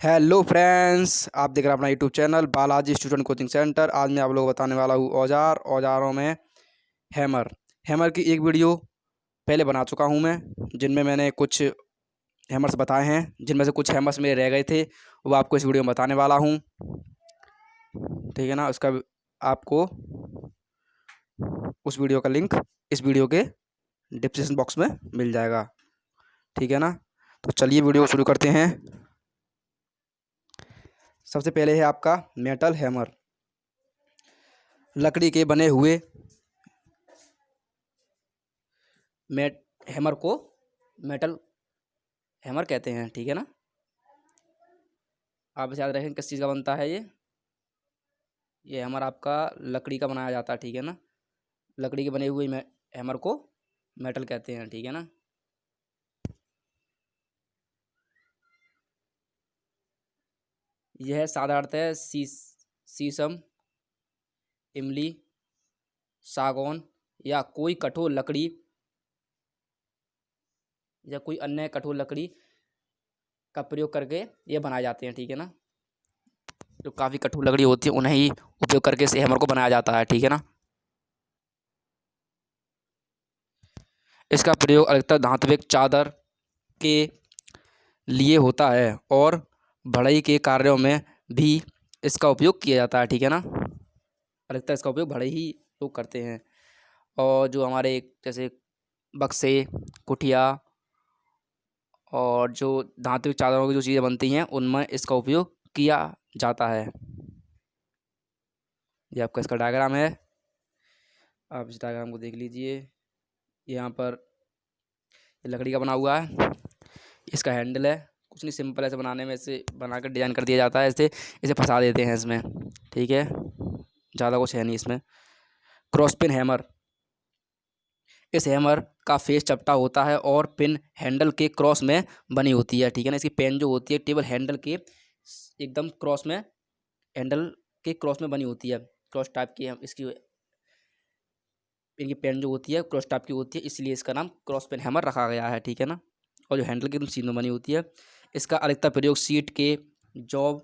Hello friends, आप देख रहे हैं अपना YouTube channel Balaji student coaching centre. आज मैं आप लोगों को बताने वाला हूँ औजारों में हैमर। हैमर की एक वीडियो पहले बना चुका हूँ मैं, जिनमें मैंने कुछ हैमर्स बताए हैं, जिनमें से कुछ हैमर्स मेरे रह गए थे, वो आपको इस वीडियो में बताने वाला हूँ। ठीक है ना। उसका आपको उस वीडियो का लिंक इस वीडियो के डिस्क्रिप्शन बॉक्स में मिल जाएगा। ठीक है ना। तो चलिए वीडियो शुरू करते हैं। सबसे पहले है आपका मेटल हैमर। लकड़ी के बने हुए हैमर को मेटल हैमर कहते हैं। ठीक है ना। आप इसे याद रखें किस चीज़ का बनता है ये हैमर आपका लकड़ी का बनाया जाता है। ठीक है ना। लकड़ी के बने हुए हैमर को मेटल कहते हैं। ठीक है ना। यह साधारणतः शीशम, इमली, सागौन या कोई कठोर लकड़ी या कोई अन्य कठोर लकड़ी का प्रयोग करके ये बनाए जाते हैं। ठीक है ना। जो काफ़ी कठोर लकड़ी होती है उन्हें ही उपयोग करके इस हैमर को बनाया जाता है। ठीक है ना। इसका प्रयोग अधिकतर धात्विक चादर के लिए होता है और बढ़ई के कार्यों में भी इसका उपयोग किया जाता है। ठीक है ना। अधिकतर इसका उपयोग बढ़ई ही लोग करते हैं। और जो हमारे जैसे बक्से, कुटिया और जो धात्विक चादरों की जो चीज़ें बनती हैं उनमें इसका उपयोग किया जाता है। ये आपका इसका डायग्राम है। आप इस डायग्राम को देख लीजिए। यहाँ पर लकड़ी का बना हुआ है। इसका हैंडल है। कुछ नहीं, सिंपल ऐसे बनाने में, इसे बना कर डिजाइन कर दिया जाता है। इसे फंसा देते हैं इसमें। ठीक है। ज़्यादा कुछ है नहीं इसमें। क्रॉसपिन हैमर। इस हैमर का फेस चपटा होता है और पिन हैंडल के क्रॉस में बनी होती है। ठीक है ना। इसकी पेन जो होती है टेबल हैंडल के एकदम क्रॉस में, हैंडल के क्रॉस में बनी होती है। क्रॉस टाइप की इसकी इनकी पेन जो होती है क्रॉस टाइप की होती है, इसलिए इसका नाम क्रॉस पेन हैमर रखा गया है। ठीक है ना। और जो हैंडल की एकदम सीध में बनी होती है। इसका अधिकतर प्रयोग सीट के जॉब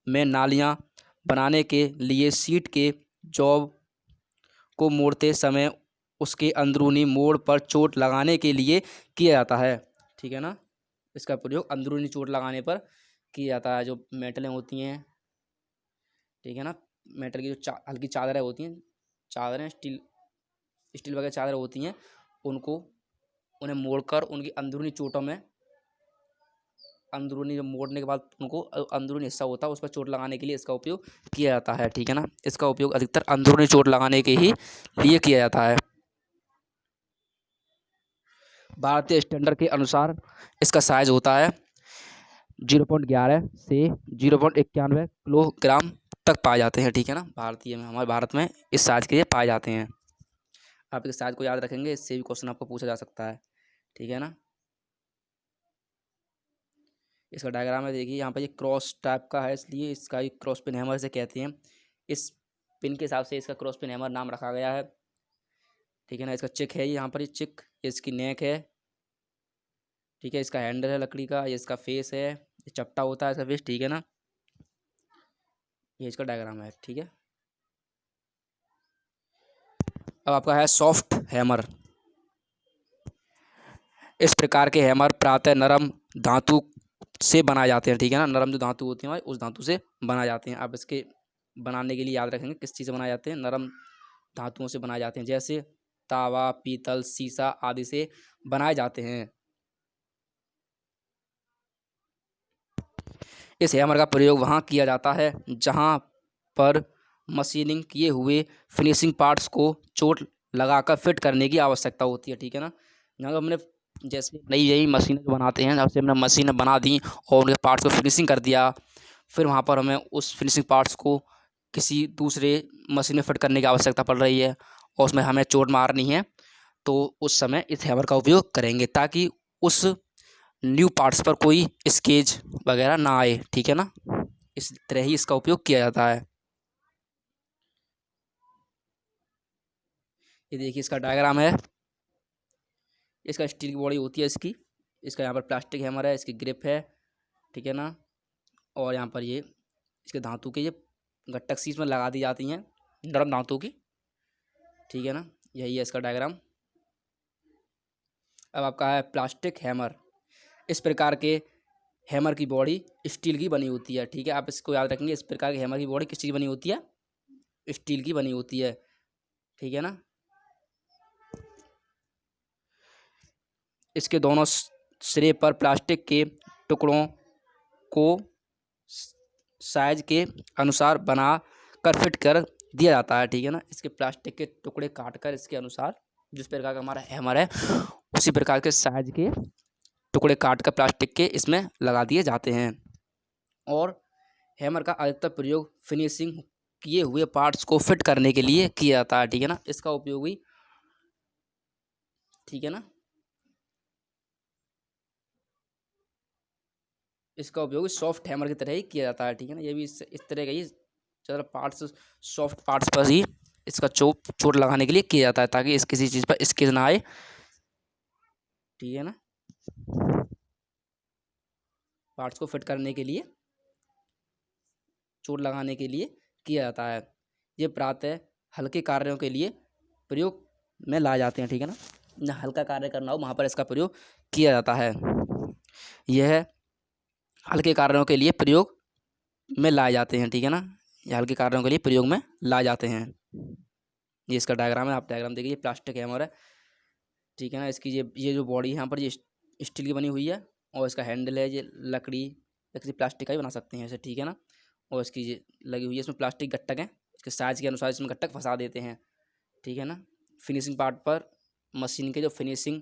में नालियाँ बनाने के लिए सीट के जॉब को मोड़ते समय उसके अंदरूनी मोड़ पर चोट लगाने के लिए किया जाता है। ठीक है ना। इसका प्रयोग अंदरूनी चोट लगाने पर किया जाता है। जो मेटलें होती हैं, ठीक है ना, मेटल की जो हल्की चादरें होती हैं, चादरें स्टील स्टील वगैरह चादरें होती हैं, उनको उन्हें मोड़कर उनकी अंदरूनी चोटों में, अंदरूनी जो मोड़ने के बाद उनको अंदरूनी हिस्सा होता है उस पर चोट लगाने के लिए इसका उपयोग किया जाता है। ठीक है ना। इसका उपयोग अधिकतर अंदरूनी चोट लगाने के ही लिए किया जाता है। भारतीय स्टैंडर्ड के अनुसार इसका साइज होता है 0.11 से 0.91 किलोग्राम तक पाए जाते हैं। ठीक है ना। भारतीय में, हमारे भारत में इस साइज के पाए जाते हैं। आप इस साइज को याद रखेंगे, इससे भी क्वेश्चन आपको पूछा जा सकता है। ठीक है ना। इसका डायग्राम है, देखिए यहाँ पर ये क्रॉस टाइप का है, इसलिए इसका एक क्रॉस पिन हैमर से कहते हैं। इस पिन के हिसाब से इसका क्रॉस पिन हैमर नाम रखा गया है। ठीक है ना। इसका चिक है, यहाँ पर ये चिक, इसकी नेक है। ठीक है। इसका हैंडल है लकड़ी का, ये इसका फेस है, ये चपटा होता है इसका फेस। ठीक है ना। ये इसका डायग्राम है। ठीक है। अब आपका है सॉफ्ट हैमर। इस प्रकार के हैमर प्रायतः नरम धातु से बनाए जाते हैं। ठीक है ना। नरम जो धातु होती है हमारी, उस धातु से बनाए जाते हैं। आप इसके बनाने के लिए याद रखेंगे किस चीज़ से बनाए जाते हैं। नरम धातुओं से बनाए जाते हैं, जैसे तावा, पीतल, शीशा आदि से बनाए जाते हैं। इस हैमर का प्रयोग वहाँ किया जाता है जहाँ पर मशीनिंग किए हुए फिनिशिंग पार्ट्स को चोट लगाकर फिट करने की आवश्यकता होती है। ठीक है ना। यहाँ हमने जैसे नई नई मशीनें जो बनाते हैं, जैसे हमने मशीनें बना दी और उनके पार्ट्स को फिनिशिंग कर दिया, फिर वहाँ पर हमें उस फिनिशिंग पार्ट्स को किसी दूसरे मशीन में फिट करने की आवश्यकता पड़ रही है और उसमें हमें चोट मारनी है, तो उस समय इस हैमर का उपयोग करेंगे ताकि उस न्यू पार्ट्स पर कोई स्केच वगैरह ना आए। ठीक है ना। इस तरह ही इसका उपयोग किया जाता है। ये देखिए इसका डायग्राम है। इसका स्टील की बॉडी होती है इसकी। इसका यहाँ पर प्लास्टिक हैमर है, इसकी ग्रिप है। ठीक है ना। और यहाँ पर ये इसके धातु के ये गट्टक सी इसमें लगा दी जाती हैं, नरम धातु की, ठीक है ना। यही है इसका डायग्राम। अब आपका है प्लास्टिक हैमर। इस प्रकार के हैमर की बॉडी स्टील की बनी होती है, ठीक है। आप इसको याद रखेंगे, इस प्रकार के हैमर की बॉडी किस चीज़ की बनी होती है? स्टील की बनी होती है, ठीक है ना। इसके दोनों सिरे पर प्लास्टिक के टुकड़ों को साइज के अनुसार बना कर फिट कर दिया जाता है, ठीक है ना। इसके प्लास्टिक के टुकड़े काट कर इसके अनुसार, जिस प्रकार का हमारा हैमर है उसी प्रकार के साइज के टुकड़े काट कर प्लास्टिक के इसमें लगा दिए जाते हैं। और हैमर का अधिकतर प्रयोग फिनिशिंग किए हुए पार्ट्स को फिट करने के लिए किया जाता है, ठीक है ना। इसका उपयोग भी, ठीक है ना, इसका उपयोग सॉफ्ट हैमर की तरह ही किया जाता है, ठीक है ना। ये भी इस तरह का ही ज़्यादा पार्ट्स, सॉफ्ट पार्ट्स पर ही इसका चोट लगाने के लिए किया जाता है, ताकि इस किसी चीज़ पर स्केच ना आए, ठीक है ना। पार्ट्स को फिट करने के लिए, चोट लगाने के लिए किया जाता है। ये प्रायः हल्के कार्यों के लिए प्रयोग में लाए जाते हैं, ठीक है ना। जहाँ हल्का कार्य करना हो वहाँ पर इसका प्रयोग किया जाता है। यह हल्के कार्यों के लिए प्रयोग में लाए जाते हैं, ठीक है ना। ये हल्के कार्यों के लिए प्रयोग में लाए जाते हैं। ये इसका डायग्राम है, आप डायग्राम देखिए। प्लास्टिक हैमर है, ठीक है ना। इसकी ये जो बॉडी है यहाँ पर ये स्टील की बनी हुई है, और इसका हैंडल है ये लकड़ी या किसी प्लास्टिक का ही बना सकते हैं इसे, ठीक है ना। और इसकी ये लगी हुई है, इसमें प्लास्टिक गट्टक हैं, इसके साइज़ के अनुसार इसमें गट्टक फंसा देते हैं, ठीक है ना। फिनिशिंग पार्ट पर, मशीन के जो फिनिशिंग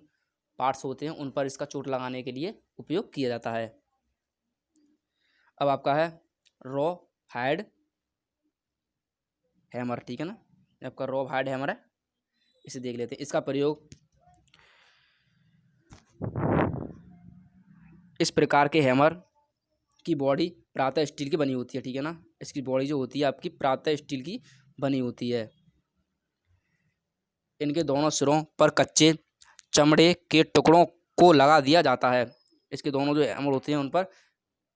पार्ट्स होते हैं उन पर इसका चोट लगाने के लिए उपयोग किया जाता है। अब आपका है रॉ हेड हैमर, ठीक है ना। आपका रॉ हेड हैमर है, इसे देख लेते हैं। इसका प्रयोग इस प्रकार के हैमर की बॉडी प्रायः स्टील की बनी होती है, ठीक है ना। इसकी बॉडी जो होती है आपकी प्रायः स्टील की बनी होती है। इनके दोनों सिरों पर कच्चे चमड़े के टुकड़ों को लगा दिया जाता है। इसके दोनों जो हैमर होते हैं उन पर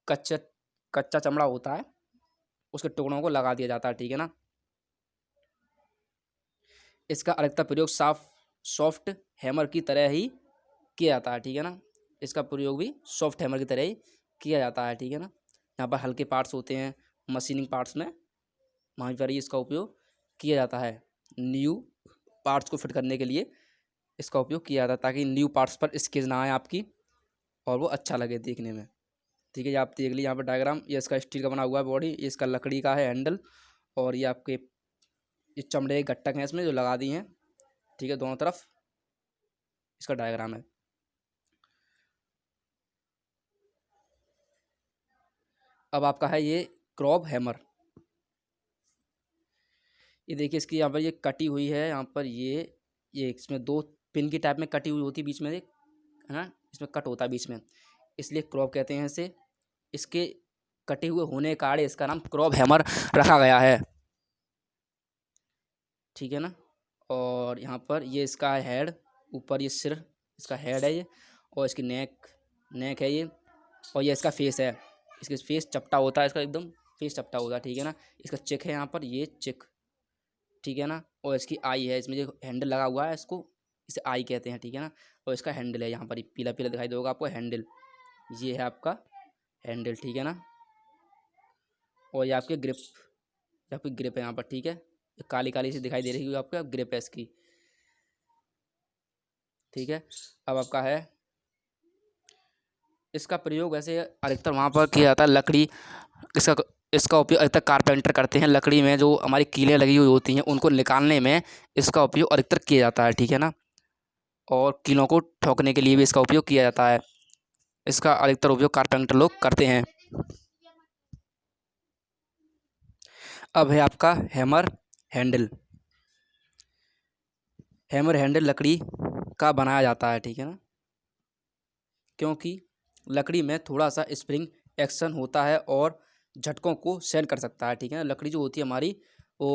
कच्चा चमड़ा होता है, उसके टुकड़ों को लगा दिया जाता है, ठीक है ना। इसका अधिकतर प्रयोग सॉफ्ट हैमर की तरह ही किया जाता है, ठीक है ना। इसका प्रयोग भी सॉफ्ट हैमर की तरह ही किया जाता है, ठीक है ना। यहाँ पर हल्के पार्ट्स होते हैं मशीनिंग पार्ट्स में, वहीं पर ही इसका उपयोग किया जाता है। न्यू पार्ट्स को फिट करने के लिए इसका उपयोग किया जाता है, ताकि न्यू पार्ट्स पर स्केच ना आए आपकी और वो अच्छा लगे देखने में, ठीक है। ये आप देख लीजिए यहाँ पर डायग्राम। ये इसका स्टील का बना हुआ है बॉडी, ये इसका लकड़ी का है हैंडल, और ये आपके ये चमड़े के गट्टक हैं इसमें जो लगा दी हैं, ठीक है, दोनों तरफ। इसका डायग्राम है। अब आपका है ये क्रॉब हैमर। ये देखिए इसकी यहाँ पर ये कटी हुई है, यहाँ पर ये इसमें दो पिन की टाइप में कटी हुई होती है बीच में, एक है ना, इसमें कट होता है बीच में, इसलिए क्रॉब कहते हैं इसे। इसके कटे हुए होने के कारण इसका नाम क्रॉब हैमर रखा गया है, ठीक है ना। और यहाँ पर ये इसका हेड, ऊपर ये सिर इसका हेड है ये, और इसकी नेक है ये, और ये इसका फेस है। इसका फेस चपटा होता है, इसका एकदम फेस चपटा होता है, ठीक है ना। इसका चिक है यहाँ पर, ये चिक, ठीक है ना। और इसकी आई है, इसमें जो हैंडल लगा हुआ है इसको इसे आई कहते हैं, ठीक है ना। और इसका हैंडल है यहाँ पर, पीला पीला दिखाई देगा आपको हैंडल, ये है आपका हैंडल, ठीक है ना। और ये आपके ग्रिप है यहाँ पर, ठीक है। काली काली सी दिखाई दे रही है आपको, ग्रिप है इसकी, ठीक है। अब आपका है इसका प्रयोग वैसे अधिकतर वहाँ पर किया जाता है लकड़ी, इसका उपयोग अधिकतर कारपेंटर करते हैं। लकड़ी में जो हमारी कीलें लगी हुई होती हैं उनको निकालने में इसका उपयोग अधिकतर किया जाता है, ठीक है ना। और कीलों को ठोकने के लिए भी इसका उपयोग किया जाता है। इसका अधिकतर उपयोग कारपेंटर लोग करते हैं। अब है आपका हैमर हैंडल। हैमर हैंडल लकड़ी का बनाया जाता है, ठीक है ना, क्योंकि लकड़ी में थोड़ा सा स्प्रिंग एक्शन होता है और झटकों को सहन कर सकता है, ठीक है ना। लकड़ी जो होती है हमारी वो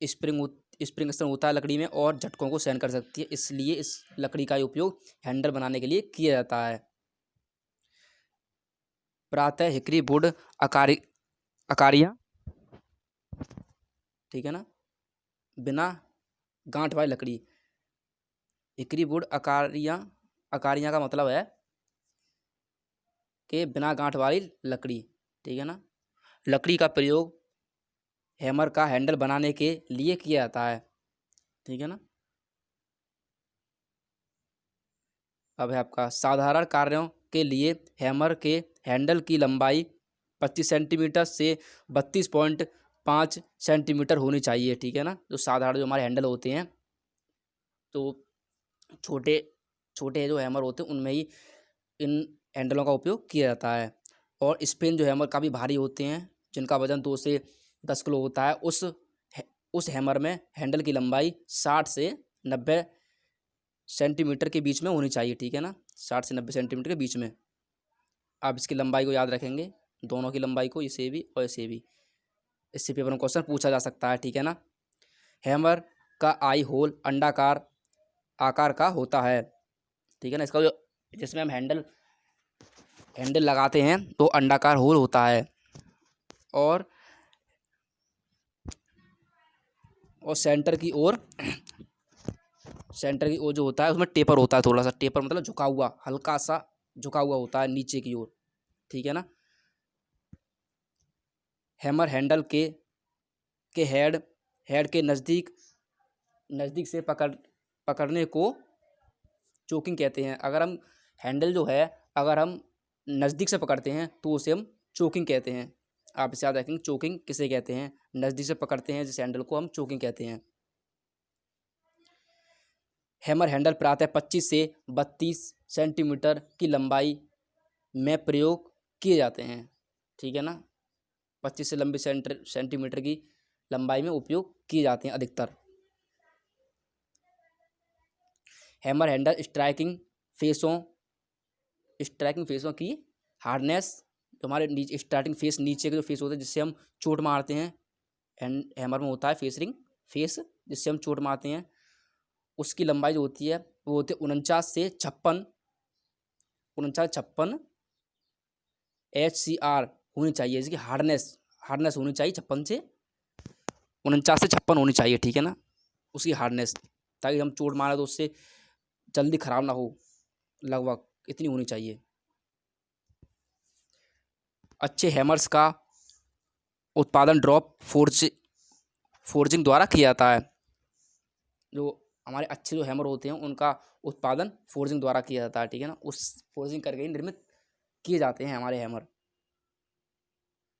स्प्रिंग एक्शन होता है लकड़ी में और झटकों को सहन कर सकती है, इसलिए इस लकड़ी का उपयोग हैंडल बनाने के लिए किया जाता है। प्रातः हिकरी वुड अकारियाँ, ठीक है ना, बिना गांठ वाली लकड़ी। हिकरी वुड अकारियाँ का मतलब है कि बिना गांठ वाली लकड़ी, ठीक है ना। लकड़ी का प्रयोग हैमर का हैंडल बनाने के लिए किया जाता है, ठीक है ना। अब है आपका साधारण कार्यों के लिए हैमर के हैंडल की लंबाई 25 सेंटीमीटर से 32.5 सेंटीमीटर होनी चाहिए, ठीक है ना। जो साधारण जो हमारे हैंडल होते हैं, तो छोटे छोटे जो हैमर होते हैं उनमें ही इन हैंडलों का उपयोग किया जाता है। और स्पिन जो हैमर काफ़ी भारी होते हैं, जिनका वजन 2 से 10 किलो होता है, उस हैमर में हैंडल की लंबाई 60 से 90 सेंटीमीटर के बीच में होनी चाहिए, ठीक है ना। 60 से 90 सेंटीमीटर के बीच में। आप इसकी लंबाई को याद रखेंगे, दोनों की लंबाई को, इसे भी और इसे भी। इससे पेपर में क्वेश्चन पूछा जा सकता है, ठीक है ना। हैमर का आई होल अंडाकार आकार का होता है, ठीक है ना। इसका जो जिसमें हम हैंडल लगाते हैं तो अंडाकार होल होता है। और सेंटर की ओर जो होता है उसमें टेपर होता है, थोड़ा सा टेपर मतलब झुका हुआ, हल्का सा झुका हुआ होता है नीचे की ओर, ठीक है ना। हैमर हैंडल के हेड के नज़दीक से पकड़ने को चोकिंग कहते हैं। अगर हम हैंडल जो है अगर हम नज़दीक से पकड़ते हैं तो उसे हम चोकिंग कहते हैं। आप इसे याद रखेंगे, चोकिंग किसे कहते हैं, नज़दीक से पकड़ते हैं जिस हैंडल को हम चोकिंग कहते हैं। हैमर हैंडल प्रायः 25 से 32 सेंटीमीटर की लंबाई में प्रयोग किए जाते हैं, ठीक है ना। 25 से लंबी सेंटीमीटर की लंबाई में उपयोग किए जाते हैं अधिकतर। हैमर हैंडल स्ट्राइकिंग फेसों की हार्डनेस, जो हमारे नीचे स्टार्टिंग फेस, नीचे के जो फेस होते हैं जिससे हम चोट मारते हैं, हैमर में होता है फेस जिससे हम चोट मारते हैं, उसकी लंबाई जो होती है वो होती है 49 से 56 HCR होनी चाहिए। इसकी हार्डनेस होनी चाहिए 56 से 56 होनी चाहिए, ठीक है ना, उसकी हार्डनेस, ताकि हम चोट मारें तो उससे जल्दी ख़राब ना हो, लगभग इतनी होनी चाहिए। अच्छे हैमर्स का उत्पादन ड्रॉप फोर्जिंग द्वारा किया जाता है। जो हमारे अच्छे जो हैमर होते हैं उनका उत्पादन फोर्जिंग द्वारा किया जाता है, ठीक है ना। उस फोर्जिंग करके ही निर्मित किए जाते हैं हमारे हैमर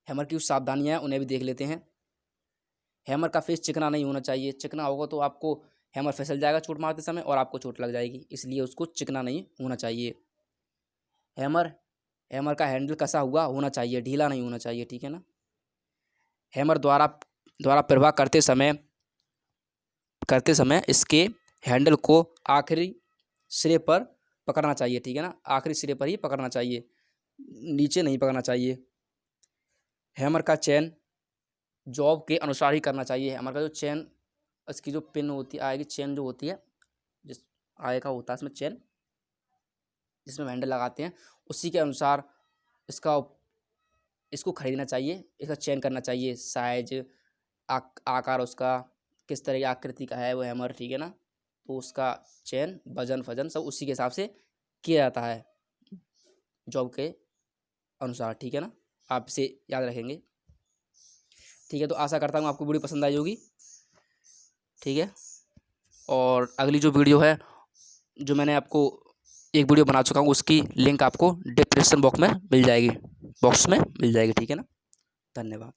की कुछ सावधानियाँ हैं, उन्हें भी देख लेते हैं। हैमर का फेस चिकना नहीं होना चाहिए। चिकना होगा तो आपको हैमर फिसल जाएगा चोट मारते समय और आपको चोट लग जाएगी, इसलिए उसको चिकना नहीं होना चाहिए। हैमर का हैंडल कसा हुआ होना चाहिए, ढीला नहीं होना चाहिए, ठीक है ना। हैमर द्वारा प्रवाह करते समय इसके हैंडल को आखिरी सिरे पर पकड़ना चाहिए, ठीक है ना, आखिरी सिरे पर ही पकड़ना चाहिए, नीचे नहीं पकड़ना चाहिए। हैमर का चेन जॉब के अनुसार ही करना चाहिए। हैमर का जो चेन, इसकी जो पिन होती है, आगे चेन जो होती है, जिस आगे का होता है इसमें चेन, जिसमें हैंडल लगाते हैं, उसी के अनुसार इसको खरीदना चाहिए, इसका चयन करना चाहिए। साइज, आकार उसका किस तरह की आकृति का है वो हैमर, ठीक है ना, तो उसका चयन, वजन फजन सब उसी के हिसाब से किया जाता है जॉब के अनुसार, ठीक है ना। आप इसे याद रखेंगे, ठीक है। तो आशा करता हूँ आपको वीडियो पसंद आई होगी, ठीक है। और अगली जो वीडियो है, जो मैंने आपको एक वीडियो बना चुका हूँ, उसकी लिंक आपको डिस्क्रिप्शन बॉक्स में मिल जाएगी, ठीक है ना। धन्यवाद।